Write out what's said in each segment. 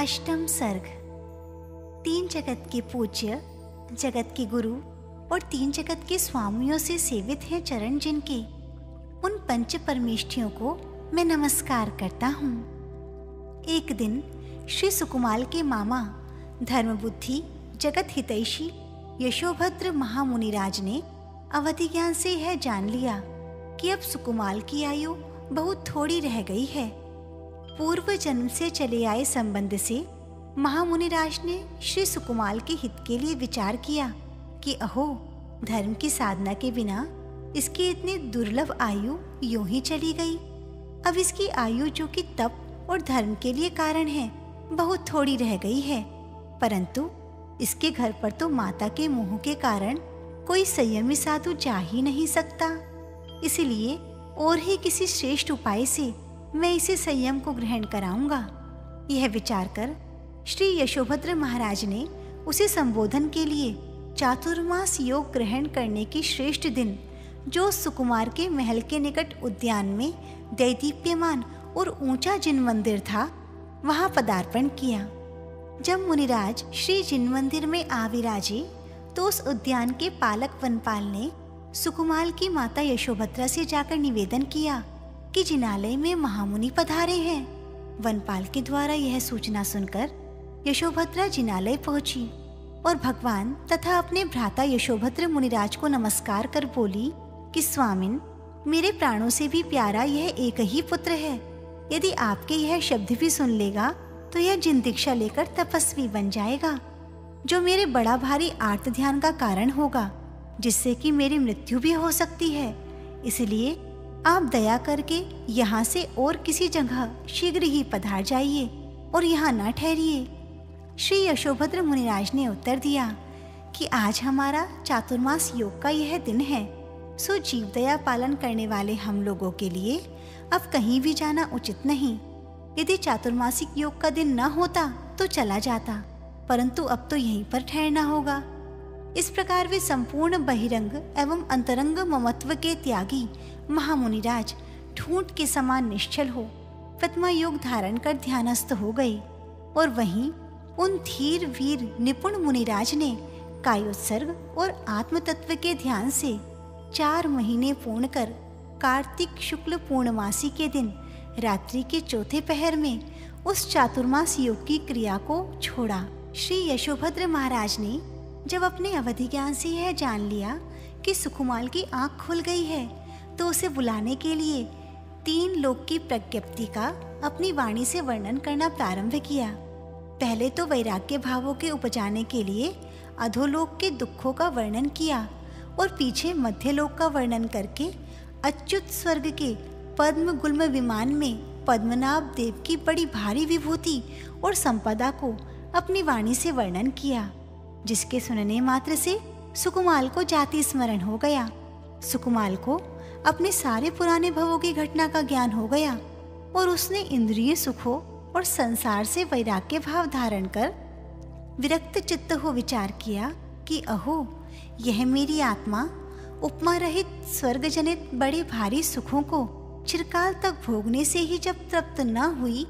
अष्टम सर्ग। तीन जगत के पूज्य, जगत के गुरु और तीन जगत के स्वामियों से सेवित हैं चरण जिनके, उन पंच परमेष्ठियों को मैं नमस्कार करता हूँ। एक दिन श्री सुकुमाल के मामा धर्मबुद्धि जगत हितैषी यशोभद्र महामुनिराज ने अवधि ज्ञान से यह जान लिया कि अब सुकुमाल की आयु बहुत थोड़ी रह गई है। पूर्व जन्म से चले आए संबंध से महामुनिराज ने श्री सुकुमाल के हित के लिए विचार किया कि अहो, धर्म की साधना के बिना इसकी इतनी दुर्लभ आयु यूं ही चली गई। अब इसकी आयु जो कि तप और धर्म के लिए कारण है, बहुत थोड़ी रह गई है। परंतु इसके घर पर तो माता के मोह के कारण कोई संयमी साधु जा ही नहीं सकता। इसलिए और ही किसी श्रेष्ठ उपाय से मैं इसे संयम को ग्रहण कराऊंगा। यह विचार कर श्री यशोभद्र महाराज ने उसे संबोधन के लिए चातुर्मास योग ग्रहण करने की श्रेष्ठ दिन, जो सुकुमार के महल के निकट उद्यान में दैदीप्यमान और ऊंचा जिन मंदिर था, वहां पदार्पण किया। जब मुनिराज श्री जिन मंदिर में आ विराजे तो उस उद्यान के पालक वनपाल ने सुकुमाल की माता यशोभद्रा से जाकर निवेदन किया कि जिनालय में महामुनि पधारे हैं। वनपाल के द्वारा यह सूचना सुनकर यशोभद्रा जिनालय पहुंची और भगवान तथा अपने भ्राता यशोभद्र मुनिराज को नमस्कार कर बोली कि स्वामिन, मेरे प्राणों से भी प्यारा यह एक ही पुत्र है। यदि आपके यह शब्द भी सुन लेगा तो यह जिन दीक्षा लेकर तपस्वी बन जाएगा, जो मेरे बड़ा भारी आर्त ध्यान का कारण होगा, जिससे कि मेरी मृत्यु भी हो सकती है। इसलिए आप दया करके यहाँ से और किसी जगह शीघ्र ही पधार जाइए और यहाँ न ठहरिए। श्री यशोभद्र मुनिराज ने उत्तर दिया कि आज हमारा चातुर्मास योग का यह दिन है, सो जीव दया पालन करने वाले हम लोगों के लिए अब कहीं भी जाना उचित नहीं। यदि चातुर्मासिक योग का दिन न होता तो चला जाता, परंतु अब तो यहीं पर ठहरना होगा। इस प्रकार वे संपूर्ण बहिरंग एवं अंतरंग ममत्व के त्यागी महामुनिराज ठूंठ के समान निश्चल हो प्रतिमा योग धारण कर ध्यानस्थ हो गए। और वहीं उन धीर वीर निपुण मुनिराज ने कायोत्सर्ग और आत्म तत्व के ध्यान से 4 महीने पूर्ण कर कार्तिक शुक्ल पूर्णमासी के दिन रात्रि के चौथे पहर में उस चातुर्मास योग की क्रिया को छोड़ा। श्री यशोभद्र महाराज ने जब अपने अवधि ज्ञान से यह जान लिया कि सुकुमाल की आंख खुल गई है, तो उसे बुलाने के लिए 3 लोक की प्रज्ञप्ति का अपनी वाणी से वर्णन करना प्रारंभ किया। पहले तो वैराग्य भावों के उपजाने के लिए अधोलोक के दुखों का वर्णन किया और पीछे मध्यलोक का वर्णन करके अच्युत स्वर्ग के पद्म गुल्म विमान में पद्मनाभ देव की बड़ी भारी विभूति और संपदा को अपनी वाणी से वर्णन किया, जिसके सुनने मात्र से सुकुमाल को जाति स्मरण हो गया। सुकुमाल को अपने सारे पुराने भवों की घटना का ज्ञान हो गया और उसने इंद्रिय सुखों और संसार से वैराग्य भाव धारण कर विरक्त चित्त हो विचार किया कि अहो, यह मेरी आत्मा उपमा रहित स्वर्ग जनित बड़े भारी सुखों को चिरकाल तक भोगने से ही जब तृप्त न हुई,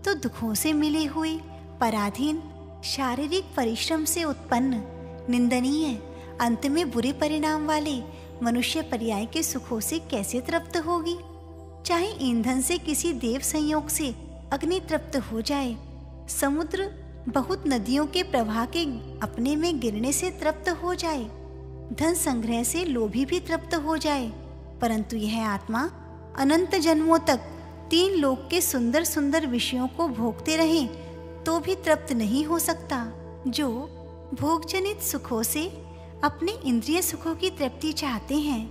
तो दुखों से मिले हुए पराधीन शारीरिक परिश्रम से उत्पन्न निंदनीय अंत में बुरे परिणाम वाले मनुष्य पर्याय के सुखों से कैसे तृप्त होगी। चाहे ईंधन से किसी देव संयोग से अग्नि तृप्त हो जाए, समुद्र बहुत नदियों के प्रवाह के अपने में गिरने से तृप्त हो जाए, धन संग्रह से लोभी भी तृप्त हो जाए, परंतु यह आत्मा अनंत जन्मों तक 3 लोक के सुंदर सुंदर विषयों को भोगते रहे तो भी तृप्त नहीं हो सकता। जो भोगजनित सुखों से अपने इंद्रिय सुखों की तृप्ति चाहते हैं,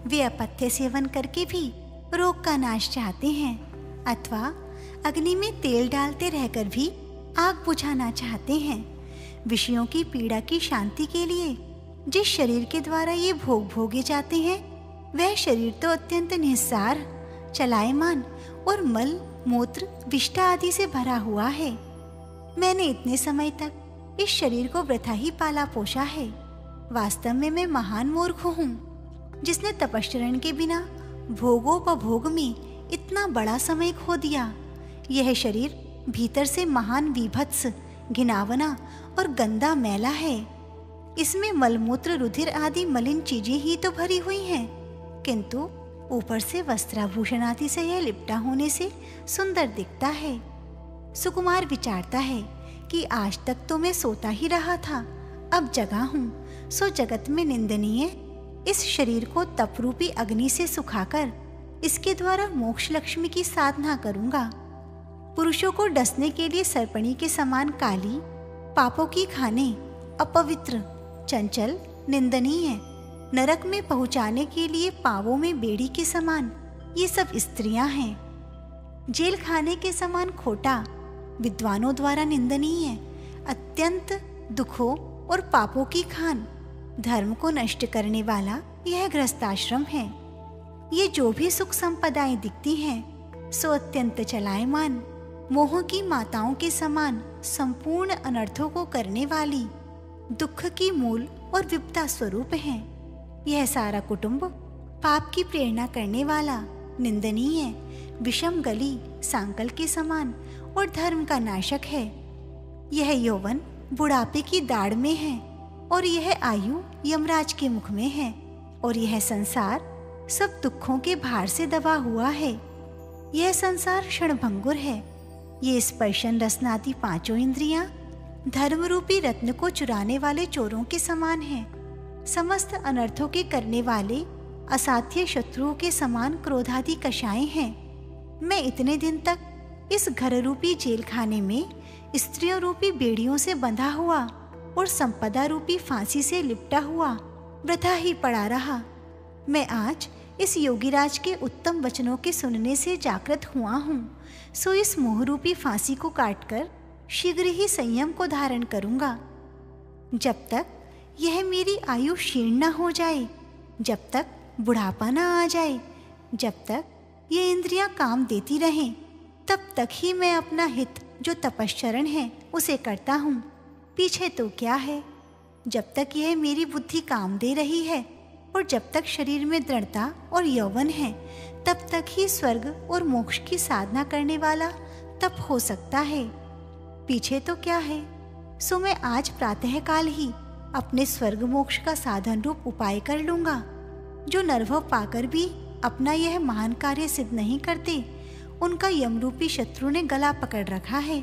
वे अपथ्य सेवन करके भी रोग का नाश चाहते हैं, अथवा अग्नि में तेल डालते रहकर भी आग बुझाना चाहते हैं। विषयों की पीड़ा की शांति के लिए जिस शरीर के द्वारा ये भोग भोगे जाते हैं, वह शरीर तो अत्यंत निस्सार, चलायमान और मल मूत्र विष्ठा आदि से भरा हुआ है। मैंने इतने समय तक इस शरीर को वृथा ही पाला पोषा है। वास्तव में मैं महान मूर्ख हूँ, जिसने तपश्चरण के बिना भोगोपभोग में इतना बड़ा समय खो दिया। यह शरीर भीतर से महान विभत्स, घिनावना और गंदा मैला है। इसमें मलमूत्र, रुधिर आदि मलिन चीजें ही तो भरी हुई हैं, किंतु ऊपर से वस्त्राभूषण आदि से यह लिपटा होने से सुंदर दिखता है। सुकुमार विचारता है कि आज तक तो मैं सोता ही रहा था, अब जगा हूँ, सो जगत में निंदनीय इस शरीर को तपरूपी अग्नि से सुखाकर इसके द्वारा मोक्ष लक्ष्मी की साधना करूंगा। पुरुषों को डसने के लिए सर्पणी के समान काली, पापों की खाने, अपवित्र, चंचल, निंदनीय, नरक में पहुंचाने के लिए पावों में बेड़ी के समान ये सब स्त्रियां हैं। जेल खाने के समान खोटा, विद्वानों द्वारा निंदनीय, अत्यंत दुखों और पापों की खान, धर्म को नष्ट करने वाला यह गृहस्थाश्रम है। ये जो भी सुख संपदाएं दिखती हैं, सो अत्यंत चलायमान, मोह की माताओं के समान संपूर्ण अनर्थों को करने वाली, दुख की मूल और विपदा स्वरूप है। यह सारा कुटुंब पाप की प्रेरणा करने वाला, निंदनीय, विषम गली, सांकल के समान और धर्म का नाशक है। यह यौवन बुढ़ापे की दाढ़ में है और यह आयु यमराज के मुख में है और यह संसार सब दुखों के भार से दबा हुआ है। यह संसार क्षणभंगुर है। ये स्पर्शन रसनादि पांचों इंद्रियां धर्म रूपी रत्न को चुराने वाले चोरों के समान है। समस्त अनर्थों के करने वाले असाध्य शत्रुओं के समान क्रोधादि कषाय हैं। मैं इतने दिन तक इस घर रूपी जेल खाने में स्त्रियों रूपी बेड़ियों से बंधा हुआ और संपदा रूपी फांसी से लिपटा हुआ वृथा ही पड़ा रहा। मैं आज इस योगीराज के उत्तम वचनों के सुनने से जागृत हुआ हूँ, सो इस मोह रूपी फांसी को काटकर शीघ्र ही संयम को धारण करूंगा। जब तक यह मेरी आयु क्षीण न हो जाए, जब तक बुढ़ापा न आ जाए, जब तक ये इंद्रियां काम देती रहें, तब तक ही मैं अपना हित जो तपश्चरण है उसे करता हूँ। पीछे तो क्या है, जब तक यह मेरी बुद्धि काम दे रही है और जब तक शरीर में दृढ़ता और यौवन है, तब तक ही स्वर्ग और मोक्ष की साधना करने वाला तप हो सकता है। पीछे तो क्या है, सो मैं आज प्रातःकाल ही अपने स्वर्ग मोक्ष का साधन रूप उपाय कर लूंगा। जो नरभव पाकर भी अपना यह महान कार्य सिद्ध नहीं करते, उनका यमरूपी शत्रु ने गला पकड़ रखा है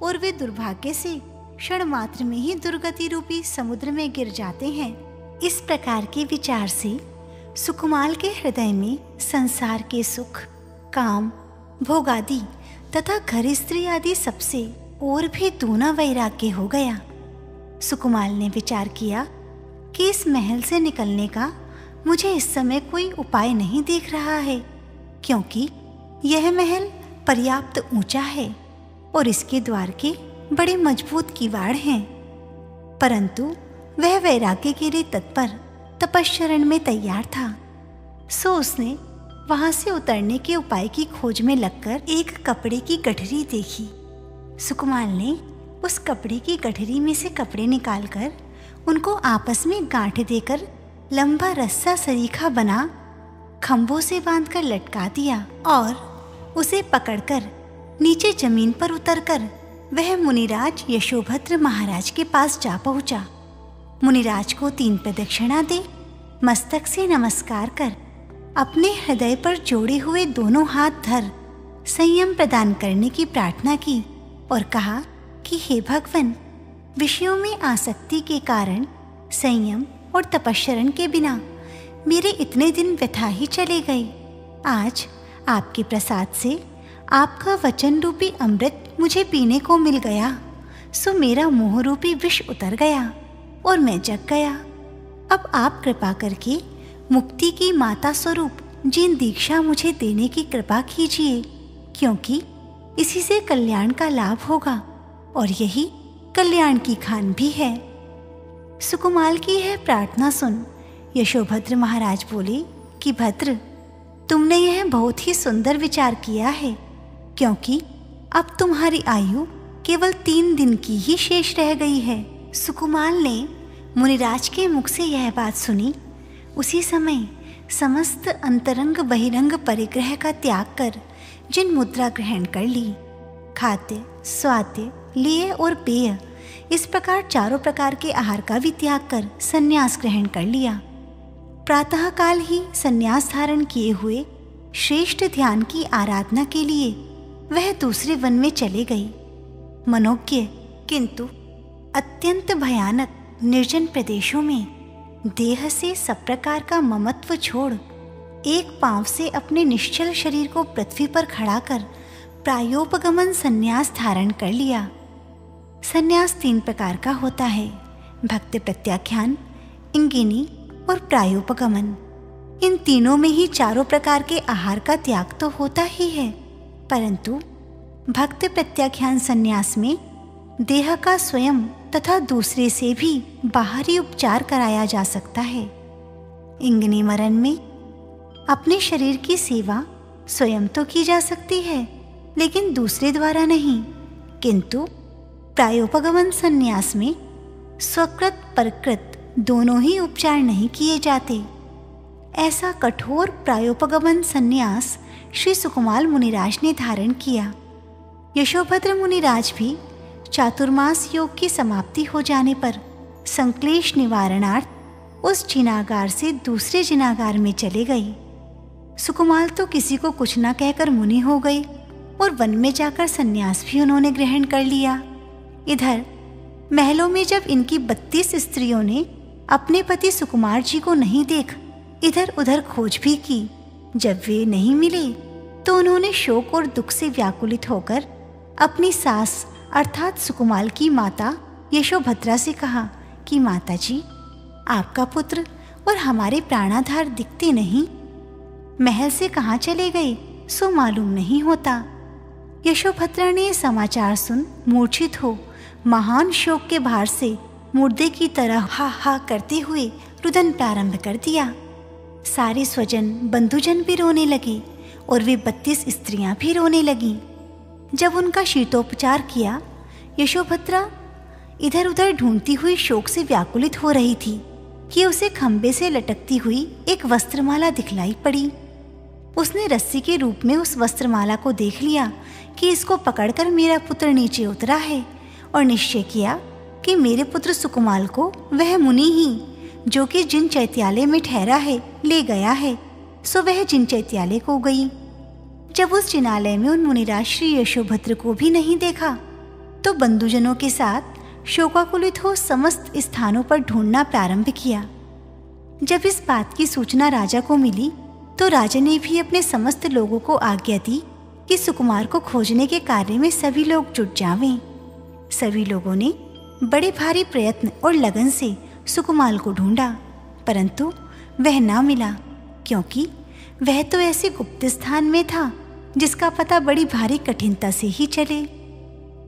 और वे दुर्भाग्य से क्षण मात्र में ही दुर्गति रूपी समुद्र में गिर जाते हैं। इस प्रकार के विचार से सुकुमार के हृदय में संसार के सुख, काम, भोगादि तथा घर स्त्री आदि सबसे और भी दूना वैराग्य हो गया। सुकुमार ने विचार किया कि इस महल से निकलने का मुझे इस समय कोई उपाय नहीं दिख रहा है, क्योंकि यह महल पर्याप्त ऊंचा है और इसके द्वार के बड़े मजबूत किवाड़ हैं। परंतु वह वैराग्य के लिए तत्पर तपश्चरण में तैयार था, सो उसने वहां से उतरने के उपाय की खोज में लगकर एक कपड़े की गठरी देखी। सुकुमार ने उस कपड़े की गठरी में से कपड़े निकालकर उनको आपस में गांठ देकर लंबा रस्सा सरीखा बना खंभों से बांधकर लटका दिया और उसे पकड़कर नीचे जमीन पर उतरकर वह मुनिराज यशोभद्र महाराज के पास जा पहुंचा। मुनिराज को 3 प्रदक्षिणा दे मस्तक से नमस्कार कर अपने हृदय पर जोड़े हुए दोनों हाथ धर संयम प्रदान करने की प्रार्थना की और कहा कि हे भगवान, विषयों में आसक्ति के कारण संयम और तपश्चरण के बिना मेरे इतने दिन व्यथा ही चले गए। आज आपके प्रसाद से आपका वचन रूपी अमृत मुझे पीने को मिल गया, सो मेरा मोह रूपी विष उतर गया और मैं जग गया। अब आप कृपा करके मुक्ति की माता स्वरूप जिन दीक्षा मुझे देने की कृपा कीजिए, क्योंकि इसी से कल्याण का लाभ होगा और यही कल्याण की खान भी है। सुकुमार की यह प्रार्थना सुन यशोभद्र महाराज बोले कि भद्र, तुमने यह बहुत ही सुंदर विचार किया है, क्योंकि अब तुम्हारी आयु केवल 3 दिन की ही शेष रह गई है। सुकुमार ने मुनिराज के मुख से यह बात सुनी, उसी समय समस्त अंतरंग बहिरंग परिग्रह का त्याग कर जिन मुद्रा ग्रहण कर ली खाद्य, स्वाद्य, लेय और पेय, इस प्रकार चारों प्रकार के आहार का भी त्याग कर संन्यास ग्रहण कर लिया। प्रातःकाल ही संन्यास धारण किए हुए श्रेष्ठ ध्यान की आराधना के लिए वह दूसरे वन में चले गई। मनोज्ञ किंतु अत्यंत भयानक निर्जन प्रदेशों में देह से सब प्रकार का ममत्व छोड़ एक पांव से अपने निश्चल शरीर को पृथ्वी पर खड़ा कर प्रायोपगमन संन्यास धारण कर लिया। संन्यास 3 प्रकार का होता है: भक्ति प्रत्याख्यान, इंगिनी और प्रायोपगमन। इन तीनों में ही चारों प्रकार के आहार का त्याग तो होता ही है, परंतु भक्ति प्रत्याख्यान संन्यास में देह का स्वयं तथा दूसरे से भी बाहरी उपचार कराया जा सकता है। इंगिनी मरण में अपने शरीर की सेवा स्वयं तो की जा सकती है, लेकिन दूसरे द्वारा नहीं, किंतु प्रायोपगमन संन्यास में स्वकृत परकृत दोनों ही उपचार नहीं किए जाते। ऐसा कठोर प्रायोपगमन संन्यास श्री सुकुमार मुनिराज ने धारण किया। यशोभद्र मुनिराज भी चातुर्मास योग की समाप्ति हो जाने पर संक्लेश निवारणार्थ उस जिनागार से दूसरे जिनागार में चले गए। सुकुमार तो किसी को कुछ न कहकर मुनि हो गए और वन में जाकर संन्यास भी उन्होंने ग्रहण कर लिया। इधर महलों में जब इनकी 32 स्त्रियों ने अपने पति सुकुमार जी को नहीं देख इधर उधर खोज भी की, जब वे नहीं मिले तो उन्होंने शोक और दुख से व्याकुलित होकर अपनी सास अर्थात सुकुमार की माता यशोभद्रा से कहा कि माता जी, आपका पुत्र और हमारे प्राणाधार दिखते नहीं, महल से कहाँ चले गए सो मालूम नहीं होता। यशोभद्रा ने यह समाचार सुन मूर्छित हो महान शोक के भार से मुर्दे की तरह हा हा करते हुए रुदन प्रारंभ कर दिया। सारे स्वजन बंधुजन भी रोने लगे और वे 32 स्त्रियां भी रोने लगीं। जब उनका शीतोपचार किया, यशोभद्रा इधर उधर ढूंढती हुई शोक से व्याकुलित हो रही थी कि उसे खंबे से लटकती हुई एक वस्त्रमाला दिखलाई पड़ी। उसने रस्सी के रूप में उस वस्त्रमाला को देख लिया कि इसको पकड़कर मेरा पुत्र नीचे उतरा है, और निश्चय किया कि मेरे पुत्र सुकुमार को वह मुनि ही जो कि जिन चैत्यालय में ठहरा है ले गया है, सो वह जिन चैत्यालय को गई। जब उस जिनालय में उन मुनिराज श्री यशोभद्र को भी नहीं देखा तो बंधुजनों के साथ शोकाकुलित हो समस्त स्थानों पर ढूंढना प्रारंभ किया। जब इस बात की सूचना राजा को मिली तो राजा ने भी अपने समस्त लोगों को आज्ञा दी कि सुकुमार को खोजने के कार्य में सभी लोग जुट जावें। सभी लोगों ने बड़े भारी प्रयत्न और लगन से सुकुमार को ढूंढा, परंतु वह ना मिला, क्योंकि वह तो ऐसे गुप्त स्थान में था जिसका पता बड़ी भारी कठिनता से ही चले।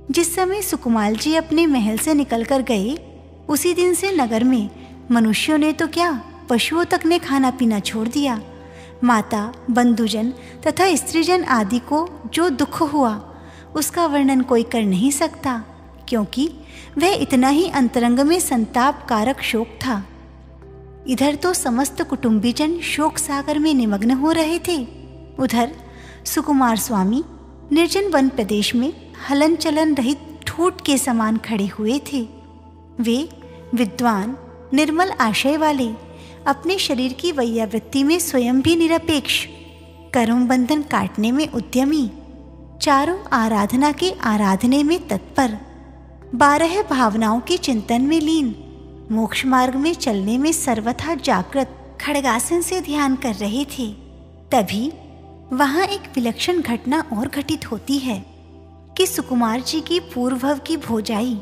जिस समय सुकुमार जी अपने महल से निकलकर गए, उसी दिन से नगर में मनुष्यों ने तो क्या, पशुओं तक ने खाना पीना छोड़ दिया। माता, बंधुजन तथा स्त्रीजन आदि को जो दुख हुआ उसका वर्णन कोई कर नहीं सकता, क्योंकि वह इतना ही अंतरंग में संताप कारक शोक था। इधर तो समस्त कुटुंबीजन शोक सागर में निमग्न हो रहे थे, उधर सुकुमार स्वामी निर्जन वन प्रदेश में हलन चलन रहित ठूठ के समान खड़े हुए थे। वे विद्वान, निर्मल आशय वाले, अपने शरीर की वैयावृत्ति में स्वयं भी निरपेक्ष, कर्म बंधन काटने में उद्यमी, चारों आराधना के आराधने में तत्पर, 12 भावनाओं के चिंतन में लीन, मोक्ष मार्ग में चलने में सर्वथा जागृत खड्गासन से ध्यान कर रहे थे। तभी वहां एक विलक्षण घटना और घटित होती है कि सुकुमार जी की पूर्वभव की भोजाई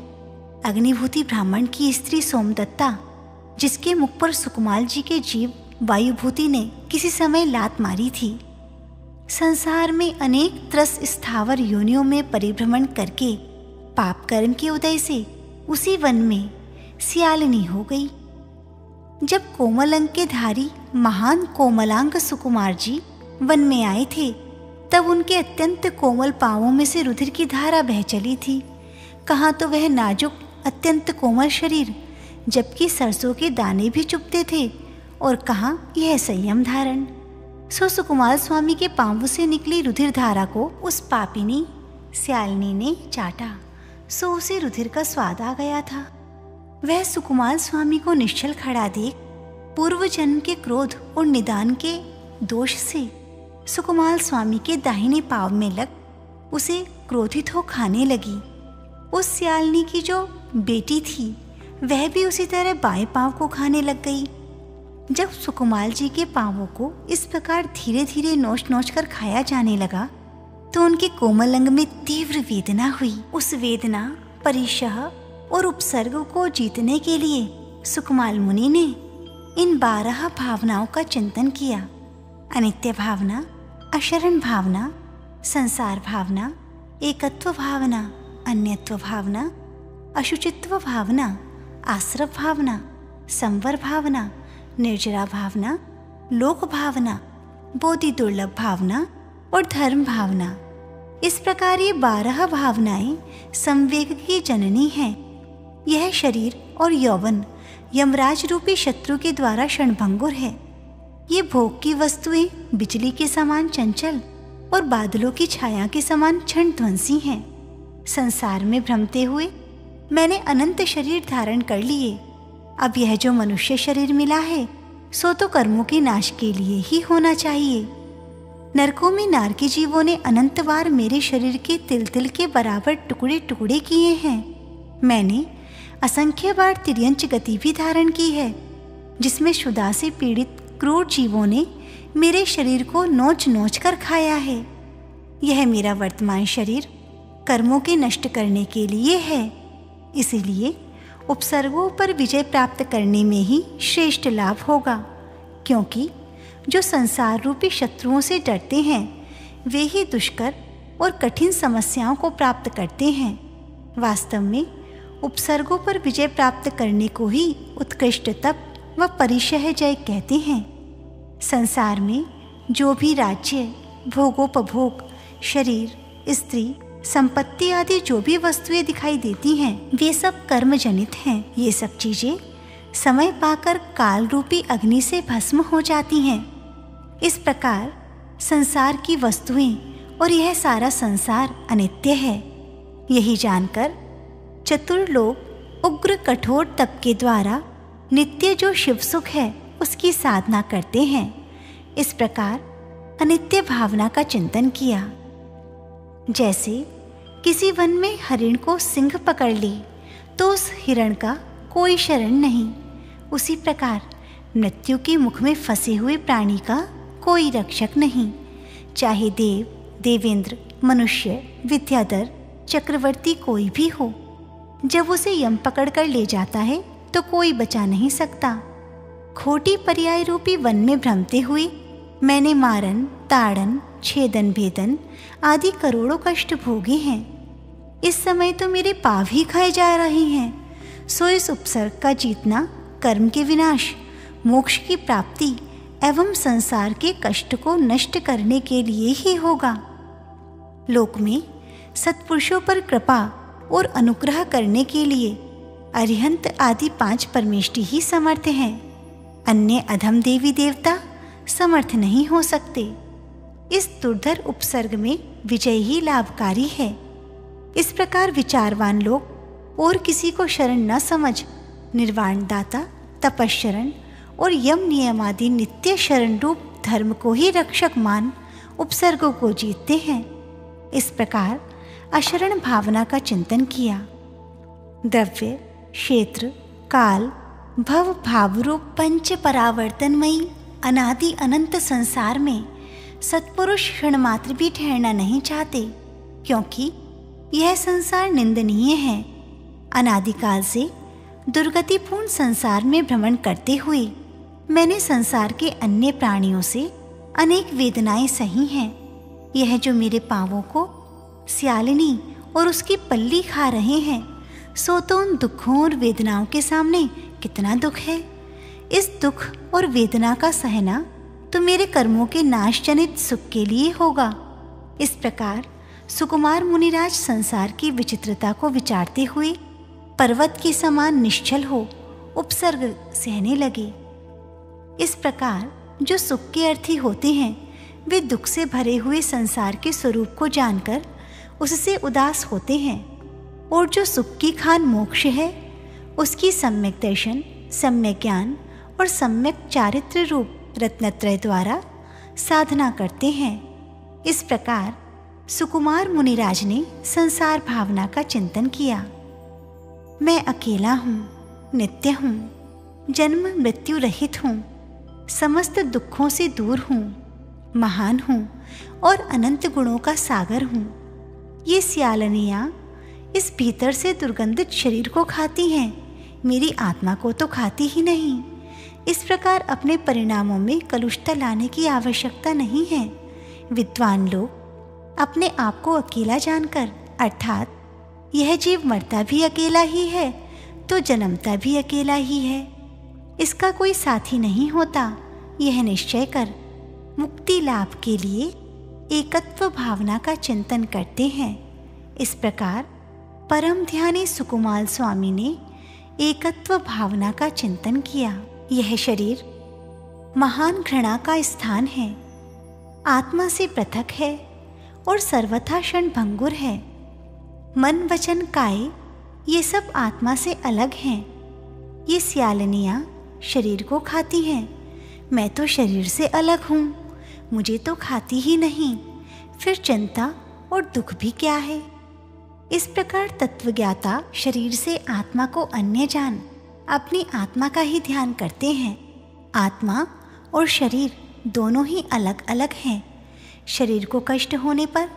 अग्निभूति ब्राह्मण की स्त्री सोमदत्ता, जिसके मुख पर सुकुमार जी के जीव वायुभूति ने किसी समय लात मारी थी, संसार में अनेक त्रस स्थावर योनियों में परिभ्रमण करके पाप कर्म के उदय से उसी वन में सियालिनी हो गई। जब कोमल अंग के धारी महान कोमलांग सुकुमार जी वन में आए थे, तब उनके अत्यंत कोमल पांवों में से रुधिर की धारा बह चली थी। कहाँ तो वह नाजुक अत्यंत कोमल शरीर, जबकि सरसों के दाने भी चुभते थे, और कहाँ यह संयम धारण। सो सुकुमार स्वामी के पांवों से निकली रुधिर धारा को उस पापिनी सियालिनी ने चाटा, सो उसे रुधिर का स्वाद आ गया था। वह सुकुमार स्वामी को निश्चल खड़ा देख पूर्व जन्म के क्रोध और निदान के दोष से सुकुमार स्वामी के दाहिने पांव में लग उसे क्रोधित हो खाने लगी। उस सियालिनी की जो बेटी थी वह भी उसी तरह बाएं पांव को खाने लग गई। जब सुकुमार जी के पांवों को इस प्रकार धीरे धीरे नोच नोच कर खाया जाने लगा तो उनके कोमल अंग में तीव्र वेदना हुई। उस वेदना, परिशह और उपसर्ग को जीतने के लिए सुकुमार मुनि ने इन 12 भावनाओं का चिंतन किया। अनित्य भावना, अशरण भावना, संसार भावना, एकत्व भावना, अन्यत्व भावना, अशुचित्व भावना, आश्रव भावना, संवर भावना, निर्जरा भावना, लोक भावना, बोधि दुर्लभ भावना और धर्म भावना। इस प्रकार ये 12 भावनाएं संवेग की जननी हैं। यह शरीर और यौवन यमराज रूपी शत्रु के द्वारा क्षणभंगुर है। ये भोग की वस्तुएं बिजली के समान चंचल और बादलों की छाया के समान क्षणध्वंसी हैं। संसार में भ्रमते हुए मैंने अनंत शरीर धारण कर लिए। अब यह जो मनुष्य शरीर मिला है सो तो कर्मों के नाश के लिए ही होना चाहिए। नरकों में नारकी जीवों ने अनंत बार मेरे शरीर के तिल तिल के बराबर टुकड़े टुकड़े किए हैं। मैंने असंख्य बार तिर्यंच गति भी धारण की है, जिसमें क्षुधा से पीड़ित क्रूर जीवों ने मेरे शरीर को नोच नोच कर खाया है। यह मेरा वर्तमान शरीर कर्मों के नष्ट करने के लिए है। इसीलिए उपसर्गों पर विजय प्राप्त करने में ही श्रेष्ठ लाभ होगा, क्योंकि जो संसार रूपी शत्रुओं से डरते हैं वे ही दुष्कर और कठिन समस्याओं को प्राप्त करते हैं। वास्तव में उपसर्गों पर विजय प्राप्त करने को ही उत्कृष्ट तप व परिशह जय कहते हैं। संसार में जो भी राज्य, भोगोपभोग, शरीर, स्त्री, संपत्ति आदि जो भी वस्तुएं दिखाई देती हैं वे सब कर्म जनित हैं। ये सब चीजें समय पाकर काल रूपी अग्नि से भस्म हो जाती हैं। इस प्रकार संसार की वस्तुएं और यह सारा संसार अनित्य है। यही जानकर चतुर लोग उग्र कठोर तप के द्वारा नित्य जो शिव सुख है उसकी साधना करते हैं। इस प्रकार अनित्य भावना का चिंतन किया। जैसे किसी वन में हरिण को सिंह पकड़ ले तो उस हिरण का कोई शरण नहीं, उसी प्रकार मृत्यु के मुख में फंसे हुए प्राणी का कोई रक्षक नहीं। चाहे देव, देवेंद्र, मनुष्य, विद्याधर, चक्रवर्ती कोई भी हो, जब उसे यम पकड़ कर ले जाता है तो कोई बचा नहीं सकता। खोटी पर्याय रूपी वन में भ्रमते हुए मैंने मारन, ताड़न, छेदन, भेदन आदि करोड़ों कष्ट भोगे हैं। इस समय तो मेरे पाँव ही खाए जा रहे हैं। सो इस उपसर्ग का जीतना कर्म के विनाश, मोक्ष की प्राप्ति एवं संसार के कष्ट को नष्ट करने के लिए ही होगा। लोक में सत्पुरुषों पर कृपा और अनुग्रह करने के लिए अरिहंत आदि 5 परमेष्टि ही समर्थ हैं। अन्य अधम देवी देवता समर्थ नहीं हो सकते। इस दुर्धर उपसर्ग में विजय ही लाभकारी है। इस प्रकार विचारवान लोग और किसी को शरण न समझ निर्वाण दाता, तपश्शरण और यम नियम आदि नित्य शरण रूप धर्म को ही रक्षक मान उपसर्गों को जीतते हैं। इस प्रकार अशरण भावना का चिंतन किया। द्रव्य, क्षेत्र, काल, भव भावरूप पंच परावर्तनमयी अनादि अनंत संसार में सत्पुरुष क्षण मात्र भी ठहरना नहीं चाहते, क्योंकि यह संसार निंदनीय है। अनादिकाल से दुर्गतिपूर्ण संसार में भ्रमण करते हुए मैंने संसार के अन्य प्राणियों से अनेक वेदनाएं सही हैं। यह जो मेरे पांवों को सियालिनी और उसकी पल्ली खा रहे हैं, सो तो उन दुखों और वेदनाओं के सामने कितना दुख है। इस दुख और वेदना का सहना तो मेरे कर्मों के नाश जनित सुख के लिए होगा। इस प्रकार सुकुमार मुनिराज संसार की विचित्रता को विचारते हुए पर्वत के समान निश्चल हो उपसर्ग सहने लगे। इस प्रकार जो सुख के अर्थी होते हैं वे दुख से भरे हुए संसार के स्वरूप को जानकर उससे उदास होते हैं, और जो सुख की खान मोक्ष है उसकी सम्यक दर्शन, सम्यक ज्ञान और सम्यक चारित्र रूप रत्नत्रय द्वारा साधना करते हैं। इस प्रकार सुकुमार मुनिराज ने संसार भावना का चिंतन किया। मैं अकेला हूँ, नित्य हूँ, जन्म मृत्यु रहित हूँ, समस्त दुखों से दूर हूँ, महान हूँ और अनंत गुणों का सागर हूँ। ये सियालनियाँ इस भीतर से दुर्गंधित शरीर को खाती हैं, मेरी आत्मा को तो खाती ही नहीं। इस प्रकार अपने परिणामों में कलुषता लाने की आवश्यकता नहीं है। विद्वान लोग अपने आप को अकेला जानकर, अर्थात यह जीव मरता भी अकेला ही है तो जन्मता भी अकेला ही है, इसका कोई साथी नहीं होता, यह निश्चय कर मुक्ति लाभ के लिए एकत्व भावना का चिंतन करते हैं। इस प्रकार परम ध्यानी सुकुमार स्वामी ने एकत्व भावना का चिंतन किया। यह शरीर महान घृणा का स्थान है, आत्मा से पृथक है और सर्वथा क्षणभंगुर है। मन वचन काय ये सब आत्मा से अलग हैं। ये सियालनियाँ शरीर को खाती हैं, मैं तो शरीर से अलग हूँ, मुझे तो खाती ही नहीं, फिर चिंता और दुख भी क्या है। इस प्रकार तत्वज्ञाता शरीर से आत्मा को अन्य जान अपनी आत्मा का ही ध्यान करते हैं। आत्मा और शरीर दोनों ही अलग अलग हैं। शरीर को कष्ट होने पर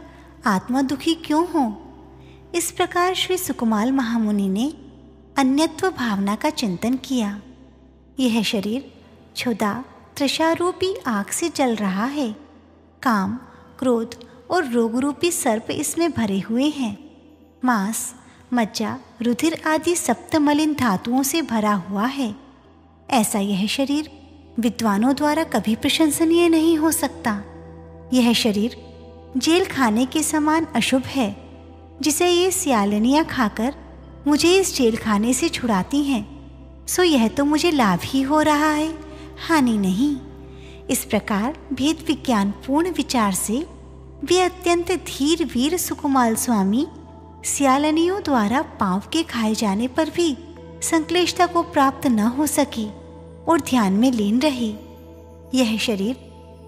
आत्मा दुखी क्यों हो। इस प्रकार श्री सुकुमार महामुनि ने अन्यत्व भावना का चिंतन किया। यह शरीर क्षुधा तृषा रूपी आग से जल रहा है। काम, क्रोध और रोग रूपी सर्प इसमें भरे हुए हैं। मांस, मज्जा, रुधिर आदि सप्त मलिन धातुओं से भरा हुआ है। ऐसा यह शरीर विद्वानों द्वारा कभी प्रशंसनीय नहीं हो सकता। यह शरीर जेल खाने के समान अशुभ है, जिसे ये सियालनियाँ खाकर मुझे इस जेल खाने से छुड़ाती हैं, सो यह तो मुझे लाभ ही हो रहा है, हानि नहीं। इस प्रकार भेद विज्ञान पूर्ण विचार से वे अत्यंत धीर वीर सुकुमार स्वामी सियालनियों द्वारा पांव के खाए जाने पर भी संक्लिष्टता को प्राप्त न हो सकी और ध्यान में लीन रही। यह शरीर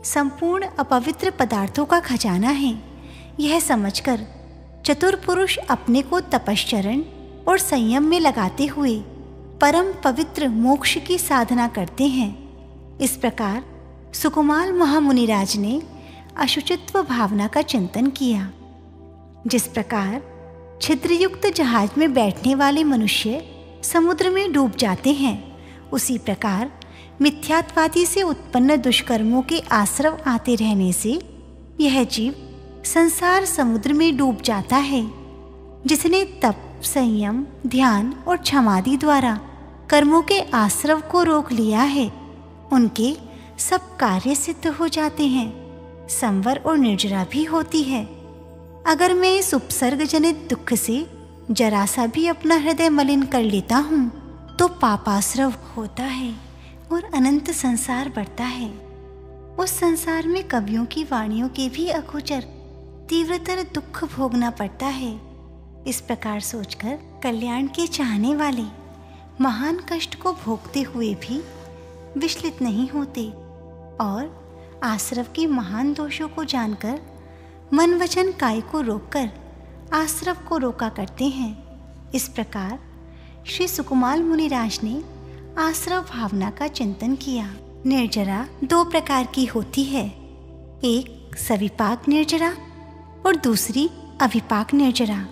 संपूर्ण अपवित्र पदार्थों का खजाना है। यह समझकर चतुर पुरुष अपने को तपश्चरण और संयम में लगाते हुए परम पवित्र मोक्ष की साधना करते हैं। इस प्रकार सुकुमार महामुनिराज ने अशुचित्व भावना का चिंतन किया। जिस प्रकार छिद्रयुक्त जहाज में बैठने वाले मनुष्य समुद्र में डूब जाते हैं, उसी प्रकार मिथ्यात्वादी से उत्पन्न दुष्कर्मों के आश्रव आते रहने से यह जीव संसार समुद्र में डूब जाता है। जिसने तप, संयम, ध्यान और क्षमादि द्वारा कर्मों के आश्रव को रोक लिया है, उनके सब कार्य सिद्ध हो जाते हैं, संवर और निर्जरा भी होती है। अगर मैं इस उपसर्ग जनित दुख से जरा सा भी अपना हृदय मलिन कर लेता हूँ तो पापाश्रव होता है और अनंत संसार बढ़ता है। उस संसार में कवियों की वाणियों के भी अगोचर तीव्रतर दुख भोगना पड़ता है। इस प्रकार सोचकर कल्याण के चाहने वाले महान कष्ट को भोगते हुए भी विचलित नहीं होते और आश्रव के महान दोषों को जानकर मन वचन काय को रोककर आश्रव को रोका करते हैं। इस प्रकार श्री सुकुमार मुनिराज ने आश्रव भावना का चिंतन किया। निर्जरा दो प्रकार की होती है, एक सविपाक निर्जरा और दूसरी अविपाक निर्जरा।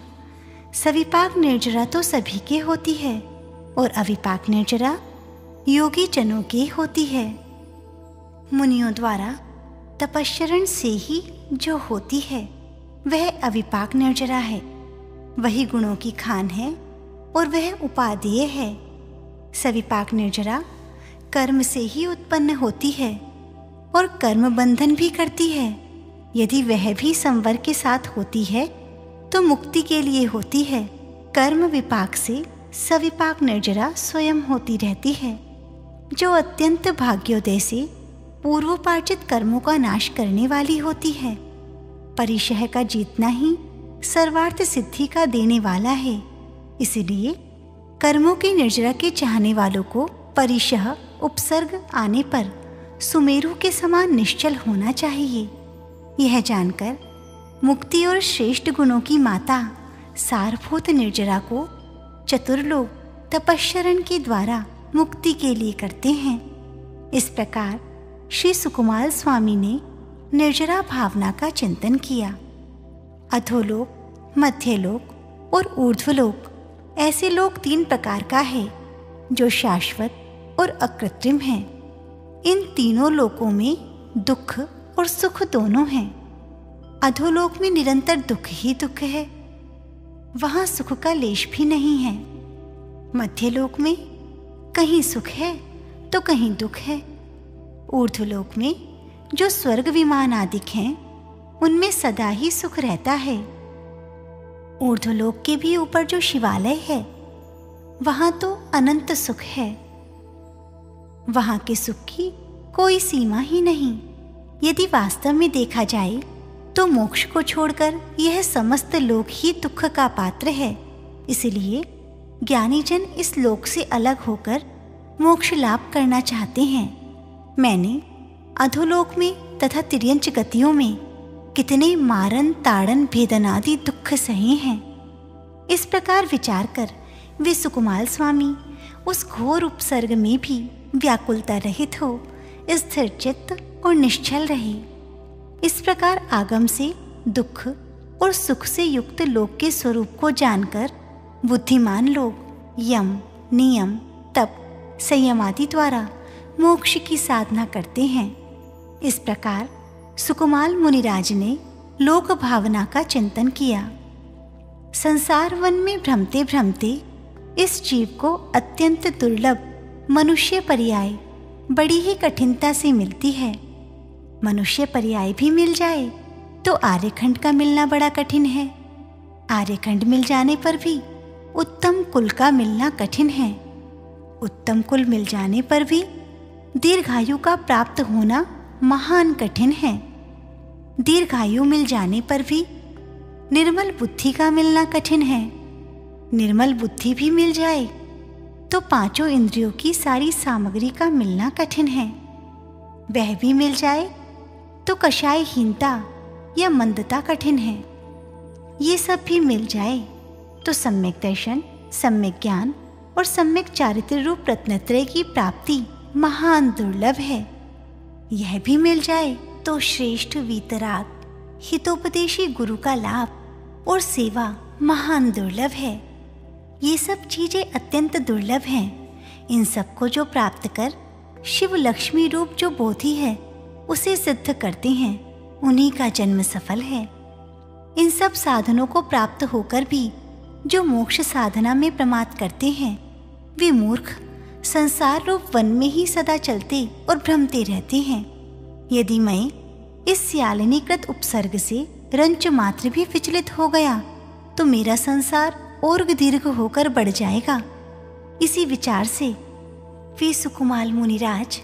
सविपाक निर्जरा तो सभी के होती है और अविपाक निर्जरा योगी जनों की होती है। मुनियों द्वारा तपश्चरण से ही जो होती है वह अविपाक निर्जरा है। वही गुणों की खान है और वह उपादेय है। सविपाक निर्जरा कर्म से ही उत्पन्न होती है और कर्म बंधन भी करती है। यदि वह भी संवर के साथ होती है तो मुक्ति के लिए होती है। कर्म विपाक से सविपाक निर्जरा स्वयं होती रहती है, जो अत्यंत भाग्योदय से पूर्वोपार्जित कर्मों का नाश करने वाली होती है। परिशह का जीतना ही सर्वार्थ सिद्धि का देने वाला है। इसलिए कर्मों की निर्जरा के चाहने वालों को परिशः उपसर्ग आने पर सुमेरु के समान निश्चल होना चाहिए। यह जानकर मुक्ति और श्रेष्ठ गुणों की माता सारभूत निर्जरा को चतुर्लोक तपश्चरण के द्वारा मुक्ति के लिए करते हैं। इस प्रकार श्री सुकुमार स्वामी ने निर्जरा भावना का चिंतन किया। अधोलोक, मध्यलोक और ऊर्ध्वलोक ऐसे लोक 3 प्रकार का है जो शाश्वत और अकृत्रिम हैं। इन तीनों लोकों में दुख और सुख दोनों हैं। अधोलोक में निरंतर दुख ही दुख है, वहां सुख का लेश भी नहीं है। मध्यलोक में कहीं सुख है तो कहीं दुख है। ऊर्ध्वलोक में जो स्वर्ग विमान आदि हैं उनमें सदा ही सुख रहता है। ऊर्ध्वलोक के भी ऊपर जो शिवालय है वहां तो अनंत सुख है। वहां के सुख की कोई सीमा ही नहीं। यदि वास्तव में देखा जाए तो मोक्ष को छोड़कर यह समस्त लोक ही दुख का पात्र है। इसलिए ज्ञानी जन इस लोक से अलग होकर मोक्ष लाभ करना चाहते हैं। मैंने अधोलोक में तथा तिर्यंच गतियों में कितने मारन ताड़न भेदनादि दुख सहे हैं। इस प्रकार विचार कर वे सुकुमार स्वामी उस घोर उपसर्ग में भी व्याकुलता रहित हो स्थिर चित्त और निश्चल रहे। इस प्रकार आगम से दुख और सुख से युक्त लोक के स्वरूप को जानकर बुद्धिमान लोग यम, नियम, तप, संयम आदि द्वारा मोक्ष की साधना करते हैं। इस प्रकार सुकुमार मुनिराज ने लोक भावना का चिंतन किया। संसार वन में भ्रमते भ्रमते इस जीव को अत्यंत दुर्लभ मनुष्य पर्याय बड़ी ही कठिनता से मिलती है। मनुष्य पर्याय भी मिल जाए तो आर्यखंड का मिलना बड़ा कठिन है। आर्यखंड मिल जाने पर भी उत्तम कुल का मिलना कठिन है। उत्तम कुल मिल जाने पर भी दीर्घायु का प्राप्त होना महान कठिन है। दीर्घायु मिल जाने पर भी निर्मल बुद्धि का मिलना कठिन है। निर्मल बुद्धि भी मिल जाए तो 5 इंद्रियों की सारी सामग्री का मिलना कठिन है। वह भी मिल जाए तो कषायहीनता या मंदता कठिन है। ये सब भी मिल जाए तो सम्यक दर्शन, सम्यक ज्ञान और सम्यक चारित्र रूप रत्नत्रय की प्राप्ति महान दुर्लभ है। यह भी मिल जाए तो श्रेष्ठ वीतराग हितोपदेशी गुरु का लाभ और सेवा महान दुर्लभ है। ये सब चीजें अत्यंत दुर्लभ हैं। इन सब को जो प्राप्त कर शिव लक्ष्मी रूप जो बोधि है उसे सिद्ध करते हैं, उन्हीं का जन्म सफल है। इन सब साधनों को प्राप्त होकर भी जो मोक्ष साधना में प्रमाद करते हैं वे मूर्ख संसार रूप वन में ही सदा चलते और भ्रमते रहते हैं। यदि मैं इस स्यालिनीकृत उपसर्ग से रंच मात्र भी विचलित हो गया तो मेरा संसार और दीर्घ होकर बढ़ जाएगा। इसी विचार से वे सुकुमार मुनिराज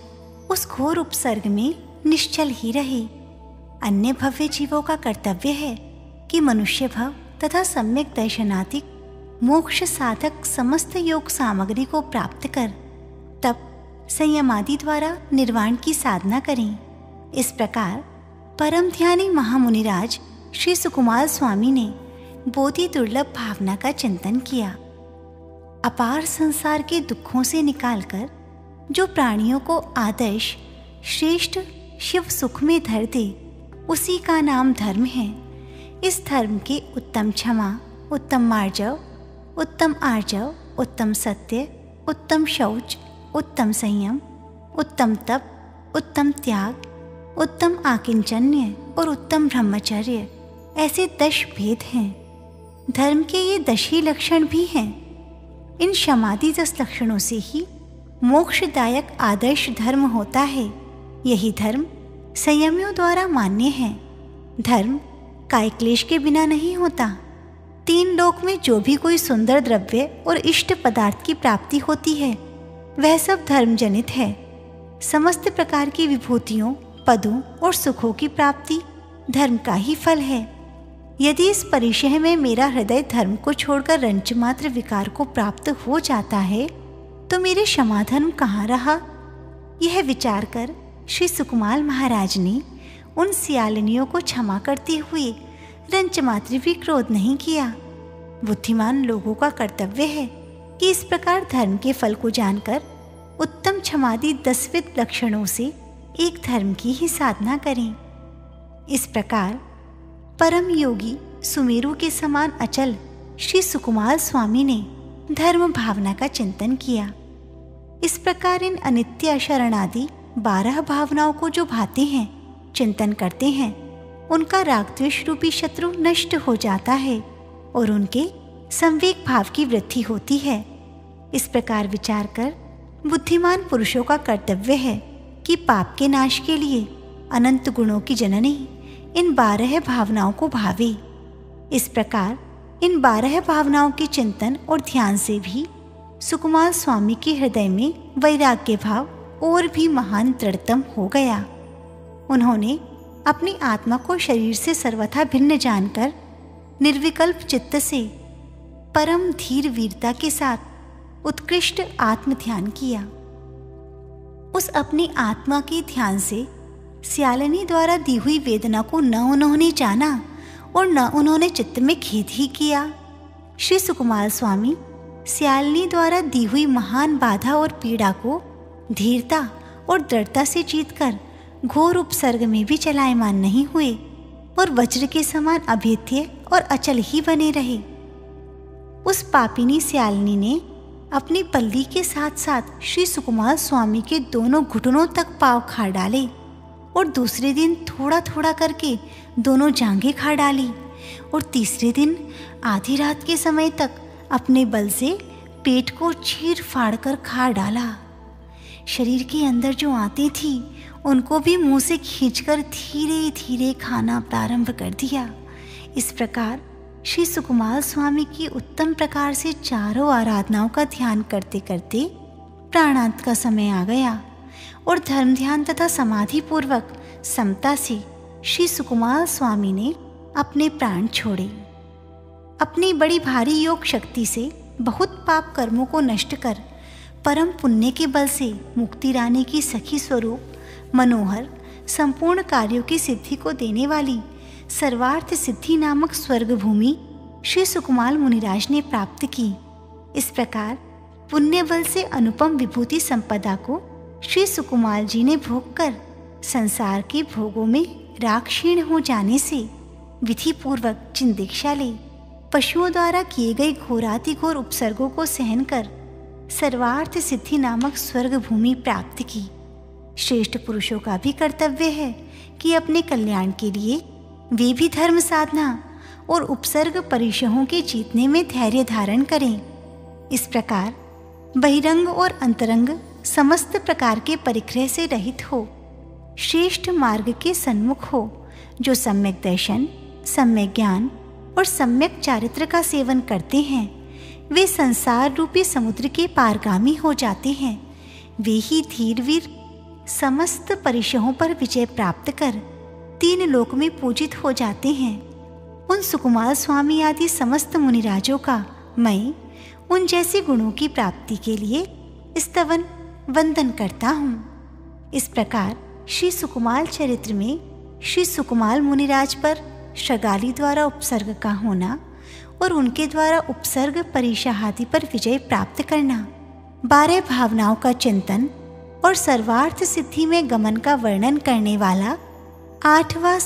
उस घोर उपसर्ग में निश्चल ही रहे। अन्य भव्य जीवों का कर्तव्य है कि मनुष्य भव तथा सम्यक दर्शनातिक मोक्ष साधक समस्त योग सामग्री को प्राप्त कर तप, संयम आदि द्वारा निर्वाण की साधना करें। इस प्रकार परम ध्यानी महामुनिराज श्री सुकुमार स्वामी ने बोधि दुर्लभ भावना का चिंतन किया। अपार संसार के दुखों से निकालकर जो प्राणियों को आदर्श श्रेष्ठ शिव सुख में धर दे उसी का नाम धर्म है। इस धर्म के उत्तम क्षमा, उत्तम मार्जव, उत्तम आर्जव, उत्तम सत्य, उत्तम शौच, उत्तम संयम, उत्तम तप, उत्तम त्याग, उत्तम आकिंचन्य और उत्तम ब्रह्मचर्य ऐसे 10 भेद हैं। धर्म के ये 10 ही लक्षण भी हैं। इन क्षमादि 10 लक्षणों से ही मोक्षदायक आदर्श धर्म होता है। यही धर्म संयमियों द्वारा मान्य है। धर्म काय क्लेश के बिना नहीं होता। 3 लोक में जो भी कोई सुंदर द्रव्य और इष्ट पदार्थ की प्राप्ति होती है वह सब धर्म जनित है। समस्त प्रकार की विभूतियों, पदों और सुखों की प्राप्ति धर्म का ही फल है। यदि इस परिचय में मेरा हृदय धर्म को छोड़कर रंच मात्र विकार को प्राप्त हो जाता है तो मेरे क्षमाधर्म कहाँ रहा? यह विचार कर श्री सुकुमाल महाराज ने उन सियालिनियों को क्षमा करते हुए रंच मात्र भी क्रोध नहीं किया। बुद्धिमान लोगों का कर्तव्य है कि इस प्रकार धर्म के फल को जानकर उत्तम क्षमादि 10 लक्षणों से एक धर्म की ही साधना करें। इस प्रकार परम योगी सुमेरु के समान अचल श्री सुकुमाल स्वामी ने धर्म भावना का चिंतन किया। इस प्रकार इन अनित्य शरणादि 12 भावनाओं को जो भाते हैं, चिंतन करते हैं, उनका राग द्वेष रूपी शत्रु नष्ट हो जाता है और उनके संवेग भाव की वृद्धि होती है। इस प्रकार विचार कर बुद्धिमान पुरुषों का कर्तव्य है कि पाप के नाश के लिए अनंत गुणों की जननी इन 12 भावनाओं को भावे। इस प्रकार इन 12 भावनाओं के चिंतन और ध्यान से भी सुकुमाल स्वामी के हृदय में वैराग्य भाव और भी महान दृढ़तम हो गया। उन्होंने अपनी आत्मा को शरीर से सर्वथा भिन्न जानकर निर्विकल्प चित्त से परम धीर वीरता के साथ उत्कृष्ट आत्म ध्यान किया। उस अपनी आत्मा के ध्यान से सियालिनी द्वारा दी हुई वेदना को न उन्होंने जाना और न उन्होंने चित्त में खेद ही किया। श्री सुकुमाल स्वामी सियालिनी द्वारा दी हुई महान बाधा और पीड़ा को धीरता और दृढ़ता से जीतकर घोर उपसर्ग में भी चलायमान नहीं हुए और वज्र के समान अभेद्य और अचल ही बने रहे। उस पापिनी सियालिनी ने अपनी पल्ली के साथ साथ श्री सुकुमाल स्वामी के दोनों घुटनों तक पांव खा डाले और दूसरे दिन थोड़ा थोड़ा करके दोनों जांघें खा डाली और तीसरे दिन आधी रात के समय तक अपने बल से पेट को चीर फाड़ कर खा डाला। शरीर के अंदर जो आती थी उनको भी मुंह से खींचकर धीरे धीरे खाना प्रारंभ कर दिया। इस प्रकार श्री सुकुमाल स्वामी की उत्तम प्रकार से चारों आराधनाओं का ध्यान करते करते प्राणांत का समय आ गया और धर्म ध्यान तथा समाधि पूर्वक समता से श्री सुकुमाल स्वामी ने अपने प्राण छोड़े। अपनी बड़ी भारी योग शक्ति से बहुत पाप कर्मों को नष्ट कर परम पुण्य के बल से मुक्ति रानी की सखी स्वरूप मनोहर संपूर्ण कार्यों की सिद्धि को देने वाली सर्वार्थ सिद्धि नामक स्वर्ग भूमि श्री सुकुमाल मुनिराज ने प्राप्त की। इस प्रकार पुण्य बल से अनुपम विभूति संपदा को श्री सुकुमाल जी ने भोग कर संसार के भोगों में राग क्षीण हो जाने से विधि पूर्वक जिन दीक्षा ले पशुओं द्वारा किए गए घोराति घोर उपसर्गों को सहन कर सर्वार्थ सिद्धि नामक स्वर्ग भूमि प्राप्त की। श्रेष्ठ पुरुषों का भी कर्तव्य है कि अपने कल्याण के लिए वे भी धर्म साधना और उपसर्ग परिशहों के जीतने में धैर्य धारण करें। इस प्रकार बहिरंग और अंतरंग समस्त प्रकार के परिग्रह से रहित हो, श्रेष्ठ मार्ग के सन्मुख हो, जो सम्यक दर्शन, सम्यक ज्ञान और सम्यक चारित्र का सेवन करते हैं, वे संसार रूपी समुद्र के पारगामी हो जाते हैं। वे ही धीरवीर समस्त परिशहों पर विजय प्राप्त कर 3 लोक में पूजित हो जाते हैं। उन सुकुमाल स्वामी आदि समस्त मुनिराजों का मैं उन जैसे गुणों की प्राप्ति के लिए स्तवन वंदन करता हूँ। इस प्रकार श्री सुकुमाल चरित्र में श्री सुकुमाल मुनिराज पर शगाली द्वारा उपसर्ग का होना और उनके द्वारा उपसर्ग परिशाहादि पर विजय प्राप्त करना, 12 भावनाओं का चिंतन और सर्वार्थ सिद्धि में गमन का वर्णन करने वाला 8वां